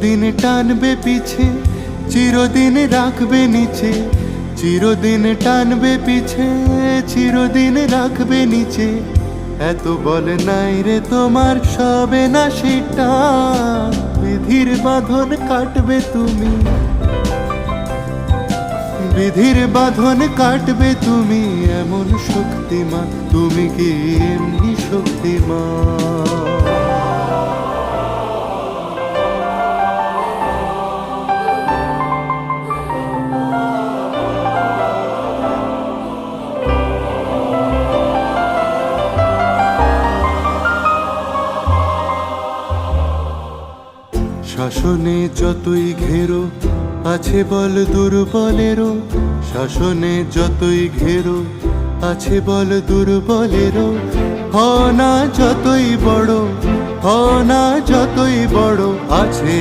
দিন টানবে পিছে, চিরদিন রাখবে নিচে। চিরদিন টানবে পিছে, চিরদিন রাখবে নিচে। এত বল নাই রে তোমার, সবে না সেটা। বিধির বাঁধন কাটবে তুমি, বিধির বাঁধন কাটবে তুমি। এমন শক্তিমান, তুমি কি এমনি শক্তিমান? শাসনে যতই ঘেরো, আছে বল দুর্বলেরও। শাসনে যতই ঘেরো, আছে বল দুর্বলেরও। হ না যতই বড়, হ না যতই বড়, আছে